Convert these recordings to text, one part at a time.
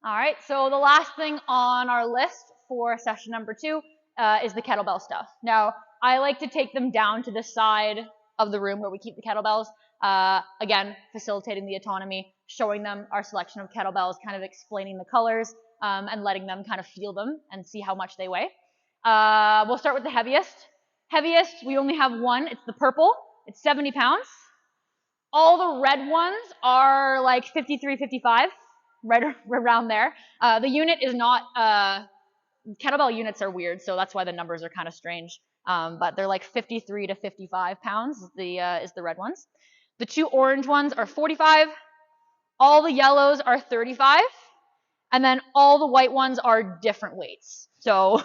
All right, so the last thing on our list for session number 2 is the kettlebell stuff. Now, I like to take them down to the side of the room where we keep the kettlebells. Again, facilitating the autonomy, showing them our selection of kettlebells, kind of explaining the colors, and letting them kind of feel them and see how much they weigh. We'll start with the heaviest. Heaviest, we only have one. It's the purple. It's 70 pounds. All the red ones are like 53, 55, right around there. The unit is not, kettlebell units are weird, so that's why the numbers are kind of strange. But they're like 53 to 55 pounds is the red ones. The 2 orange ones are 45. All the yellows are 35. And then all the white ones are different weights. So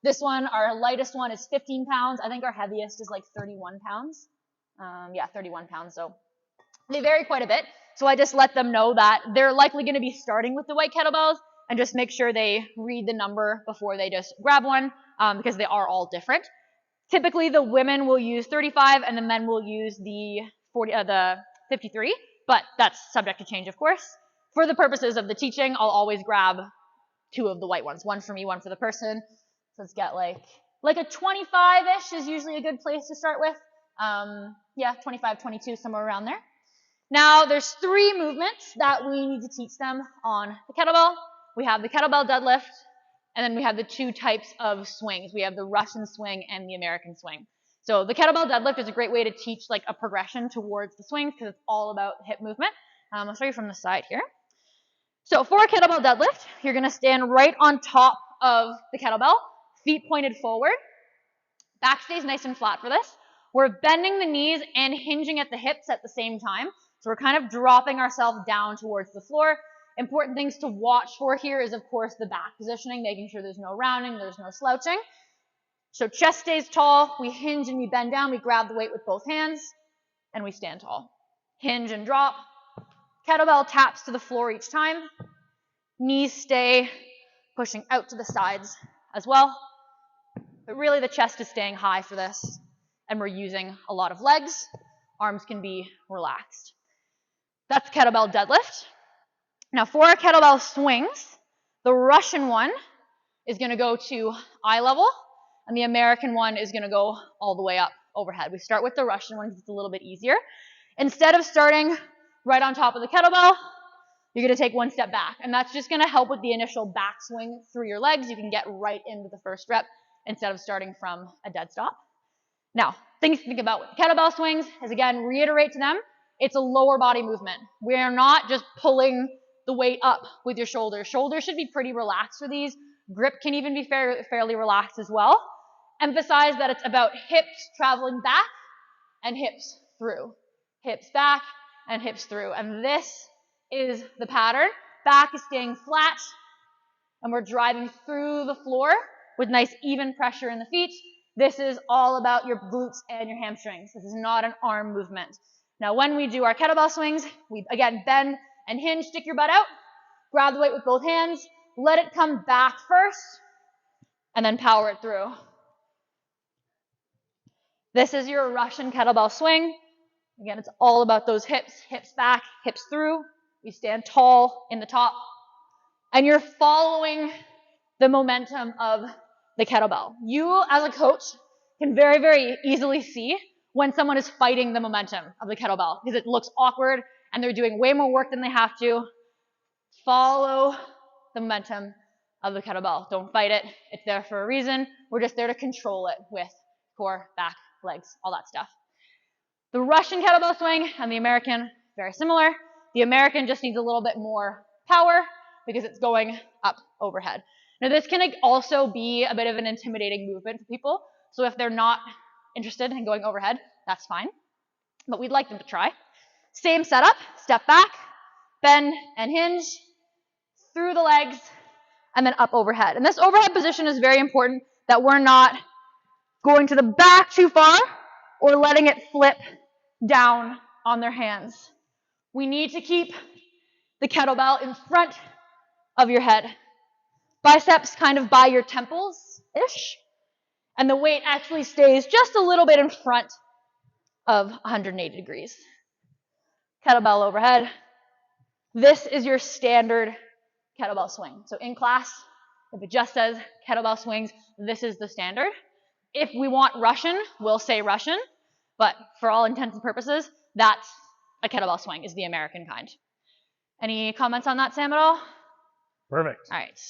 this one, our lightest one is 15 pounds. I think our heaviest is like 31 pounds. 31 pounds. So they vary quite a bit. So I just let them know that they're likely going to be starting with the white kettlebells and just make sure they read the number before they just grab one, because they are all different. Typically, the women will use 35 and the men will use the 53, but that's subject to change, of course. For the purposes of the teaching, I'll always grab 2 of the white ones, one for me, one for the person. So let's get like a 25-ish is usually a good place to start with. 25, 22, somewhere around there. Now, there's 3 movements that we need to teach them on the kettlebell. We have the kettlebell deadlift, and then we have the 2 types of swings. We have the Russian swing and the American swing. So the kettlebell deadlift is a great way to teach like a progression towards the swings because it's all about hip movement. I'll show you from the side here. So for a kettlebell deadlift, you're going to stand right on top of the kettlebell, feet pointed forward. Back stays nice and flat for this. We're bending the knees and hinging at the hips at the same time. So we're kind of dropping ourselves down towards the floor. Important things to watch for here is, of course, the back positioning, making sure there's no rounding, there's no slouching. So chest stays tall, we hinge and we bend down, we grab the weight with both hands, and we stand tall. Hinge and drop. Kettlebell taps to the floor each time. Knees stay pushing out to the sides as well. But really the chest is staying high for this, and we're using a lot of legs. Arms can be relaxed. That's kettlebell deadlift. Now for our kettlebell swings, the Russian one is going to go to eye level, and the American one is going to go all the way up overhead. We start with the Russian one because it's a little bit easier. Instead of starting right on top of the kettlebell, you're going to take one step back, and that's just going to help with the initial back swing through your legs. You can get right into the first rep instead of starting from a dead stop. Now, things to think about with kettlebell swings is, again, reiterate to them, it's a lower body movement. We're not just pulling the weight up with your shoulders. Shoulders should be pretty relaxed for these. Grip can even be fairly relaxed as well. Emphasize that it's about hips traveling back and hips through. Hips back and hips through. And this is the pattern. Back is staying flat, and we're driving through the floor with nice even pressure in the feet. This is all about your glutes and your hamstrings. This is not an arm movement. Now, when we do our kettlebell swings, we, again, bend and hinge, stick your butt out, grab the weight with both hands, let it come back first, and then power it through. This is your Russian kettlebell swing. Again, it's all about those hips, hips back, hips through. We stand tall in the top, and you're following the momentum of the kettlebell. You, as a coach, can very, very easily see when someone is fighting the momentum of the kettlebell because it looks awkward and they're doing way more work than they have to. Follow the momentum of the kettlebell. Don't fight it. It's there for a reason. We're just there to control it with core, back, legs, all that stuff. The Russian kettlebell swing and the American, very similar. The American just needs a little bit more power because it's going up overhead. Now, this can also be a bit of an intimidating movement for people. So if they're not interested in going overhead, that's fine. But we'd like them to try. Same setup, step back, bend and hinge, through the legs, and then up overhead. And this overhead position is very important, that we're not going to the back too far or letting it flip down on their hands. We need to keep the kettlebell in front of your head. Biceps kind of by your temples-ish. And the weight actually stays just a little bit in front of 180 degrees. Kettlebell overhead. This is your standard kettlebell swing. So in class, if it just says kettlebell swings, this is the standard. If we want Russian, we'll say Russian, but for all intents and purposes, that's a kettlebell swing, is the American kind. Any comments on that, Sam, at all? Perfect. All right.